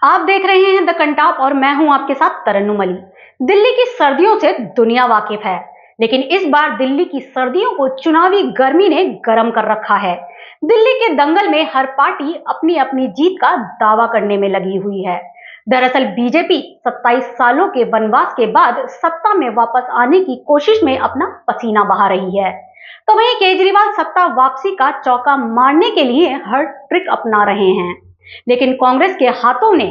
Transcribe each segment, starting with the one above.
आप देख रहे हैं द कंटाप और मैं हूं आपके साथ तरन्नुम अली। दिल्ली की सर्दियों से दुनिया वाकिफ है, लेकिन इस बार दिल्ली की सर्दियों को चुनावी गर्मी ने गर्म कर रखा है। दिल्ली के दंगल में हर पार्टी अपनी अपनी जीत का दावा करने में लगी हुई है। दरअसल बीजेपी 27 सालों के वनवास के बाद सत्ता में वापस आने की कोशिश में अपना पसीना बहा रही है, तो वहीं केजरीवाल सत्ता वापसी का चौका मारने के लिए हर ट्रिक अपना रहे हैं। लेकिन कांग्रेस के हाथों ने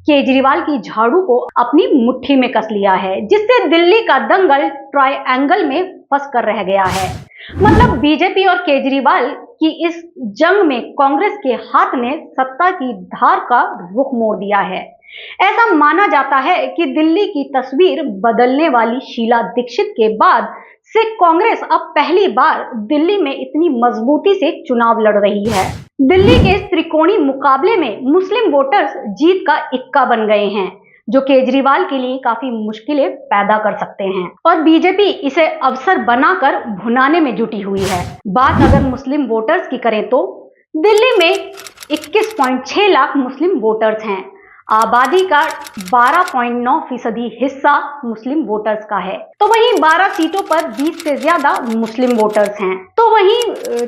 केजरीवाल की झाड़ू को अपनी मुट्ठी में कस लिया है, जिससे दिल्ली का दंगल ट्रायंगल में फंस कर रह गया है। मतलब बीजेपी और केजरीवाल की इस जंग में कांग्रेस के हाथ ने सत्ता की धार का रुख मोड़ दिया है। ऐसा माना जाता है कि दिल्ली की तस्वीर बदलने वाली शीला दीक्षित के बाद से कांग्रेस अब पहली बार दिल्ली में इतनी मजबूती से चुनाव लड़ रही है। दिल्ली के इस त्रिकोणीय मुकाबले में मुस्लिम वोटर्स जीत का इक्का बन गए हैं, जो केजरीवाल के लिए काफी मुश्किलें पैदा कर सकते हैं, और बीजेपी इसे अवसर बनाकर भुनाने में जुटी हुई है। बात अगर मुस्लिम वोटर्स की करें तो दिल्ली में 21.6 लाख मुस्लिम वोटर्स हैं। आबादी का 12.9% हिस्सा मुस्लिम वोटर्स का है, तो वहीं 12 सीटों पर 20 से ज्यादा मुस्लिम वोटर्स हैं। तो वहीं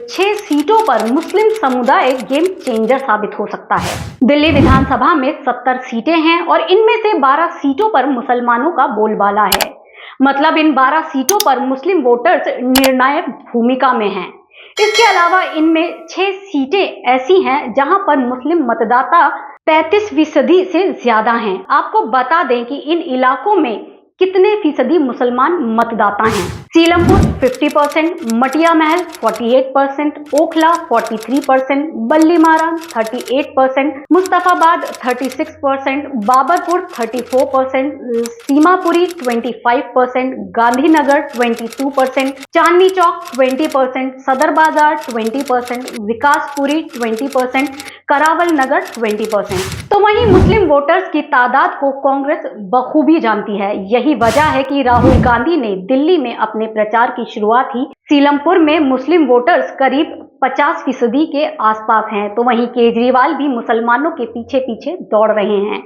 6 सीटों पर मुस्लिम समुदाय गेम चेंजर साबित हो सकता है। दिल्ली विधानसभा में 70 सीटें हैं और इनमें से 12 सीटों पर मुसलमानों का बोलबाला है। मतलब इन 12 सीटों पर मुस्लिम वोटर्स निर्णायक भूमिका में हैं। इसके अलावा इनमें 6 सीटें ऐसी हैं जहां पर मुस्लिम मतदाता 35% से ज्यादा हैं। आपको बता दें कि इन इलाकों में कितने फीसदी मुसलमान मतदाता हैं। सीलमपुर 50%, मटिया महल 48%, ओखला 43%, बल्लीमारान 38%, मुस्तफाबाद 36%, बाबरपुर 34%, सीमापुरी 25%, गांधीनगर 22%, चांदनी चौक 20%, सदर बाजार 20%, विकासपुरी 20%, करावल नगर 20%। तो वहीं मुस्लिम वोटर्स की तादाद को कांग्रेस बखूबी जानती है। यही वजह है कि राहुल गांधी ने दिल्ली में अपने प्रचार की शुरुआत ही सीलमपुर में मुस्लिम वोटर्स करीब 50% के आसपास हैं, तो वहीं केजरीवाल भी मुसलमानों के पीछे पीछे दौड़ रहे हैं।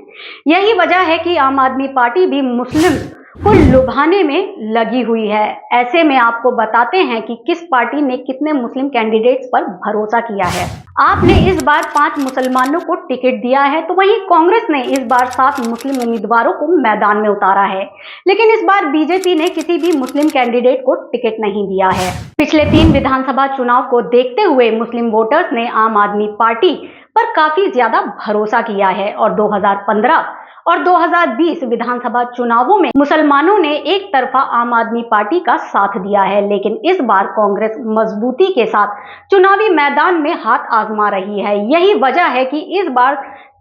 यही वजह है कि आम आदमी पार्टी भी मुस्लिम को लुभाने में लगी हुई है। ऐसे में आपको बताते हैं कि किस पार्टी ने कितने मुस्लिम कैंडिडेट्स पर भरोसा किया है। आपने इस बार 5 मुसलमानों को टिकट दिया है, तो वहीं कांग्रेस ने इस बार 7 मुस्लिम उम्मीदवारों को मैदान में उतारा है, लेकिन इस बार बीजेपी ने किसी भी मुस्लिम कैंडिडेट को टिकट नहीं दिया है। पिछले 3 विधानसभा चुनाव को देखते हुए मुस्लिम वोटर्स ने आम आदमी पार्टी पर काफी ज्यादा भरोसा किया है और 2015 और 2020 विधानसभा चुनावों में मुसलमानों ने एक तरफा आम आदमी पार्टी का साथ दिया है। लेकिन इस बार कांग्रेस मजबूती के साथ चुनावी मैदान में हाथ आजमा रही है। यही वजह है कि इस बार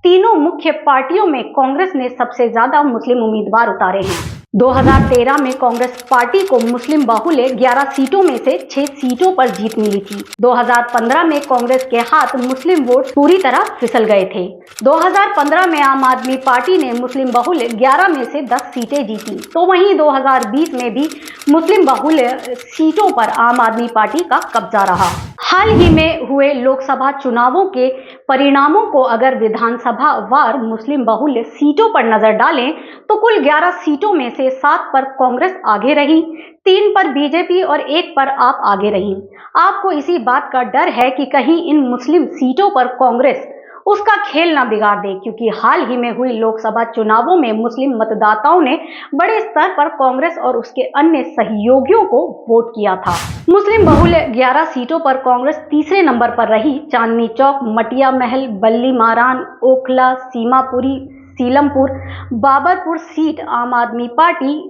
तीनों मुख्य पार्टियों में कांग्रेस ने सबसे ज्यादा मुस्लिम उम्मीदवार उतारे हैं। 2013 में कांग्रेस पार्टी को मुस्लिम बाहुल्य 11 सीटों में से 6 सीटों पर जीत मिली थी। 2015 में कांग्रेस के हाथ मुस्लिम वोट पूरी तरह फिसल गए थे। 2015 में आम आदमी पार्टी ने मुस्लिम बाहुल्य 11 में से 10 सीटें जीती, तो वहीं 2020 में भी मुस्लिम बाहुल्य सीटों पर आम आदमी पार्टी का कब्जा रहा। हाल ही में हुए लोकसभा चुनावों के परिणामों को अगर विधानसभा वार मुस्लिम बाहुल्य सीटों पर नजर डालें तो कुल 11 सीटों में से 7 पर कांग्रेस आगे रही, 3 पर बीजेपी और 1 पर आप आगे रही। आपको इसी बात का डर है कि कहीं इन मुस्लिम सीटों पर कांग्रेस उसका खेल ना बिगाड़ दे, क्योंकि हाल ही में हुई लोकसभा चुनावों में मुस्लिम मतदाताओं ने बड़े स्तर पर कांग्रेस और उसके अन्य सहयोगियों को वोट किया था। मुस्लिम बहुल्य 11 सीटों पर कांग्रेस तीसरे नंबर पर रही। चांदनी चौक, मटिया महल, बल्लीमारान, ओखला, सीमापुरी, सीलमपुर, बाबरपुर सीट आम आदमी पार्टी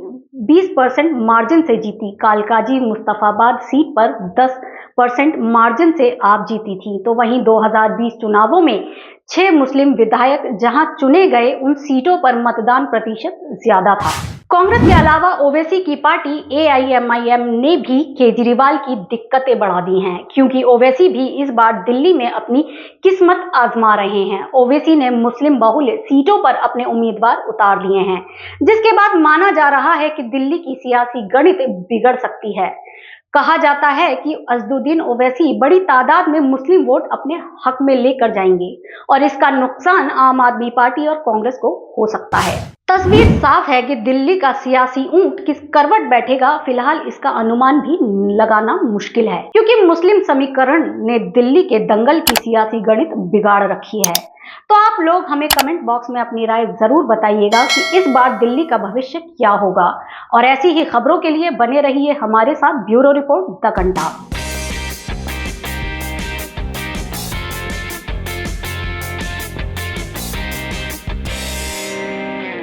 20% मार्जिन से जीती। कालकाजी मुस्तफाबाद सीट पर 10% मार्जिन से आप जीती थी। तो वहीं 2020 चुनावों में 6 मुस्लिम विधायक जहां चुने गए, उन सीटों पर मतदान प्रतिशत ज्यादा था। कांग्रेस के अलावा ओवैसी की पार्टी AIMIM ने भी केजरीवाल की दिक्कतें बढ़ा दी हैं, क्योंकि ओवैसी भी इस बार दिल्ली में अपनी किस्मत आजमा रहे हैं। ओवैसी ने मुस्लिम बहुल्य सीटों पर अपने उम्मीदवार उतार लिए हैं, जिसके बाद माना जा रहा है कि दिल्ली की सियासी गणित बिगड़ सकती है। कहा जाता है कि असदुद्दीन ओवैसी बड़ी तादाद में मुस्लिम वोट अपने हक में लेकर जाएंगे और इसका नुकसान आम आदमी पार्टी और कांग्रेस को हो सकता है। तस्वीर साफ है कि दिल्ली का सियासी ऊंट किस करवट बैठेगा, फिलहाल इसका अनुमान भी लगाना मुश्किल है, क्योंकि मुस्लिम समीकरण ने दिल्ली के दंगल की सियासी गणित बिगाड़ रखी है। तो आप लोग हमें कमेंट बॉक्स में अपनी राय जरूर बताइएगा कि इस बार दिल्ली का भविष्य क्या होगा, और ऐसी ही खबरों के लिए बने रहिए हमारे साथ। ब्यूरो रिपोर्ट द घंटा।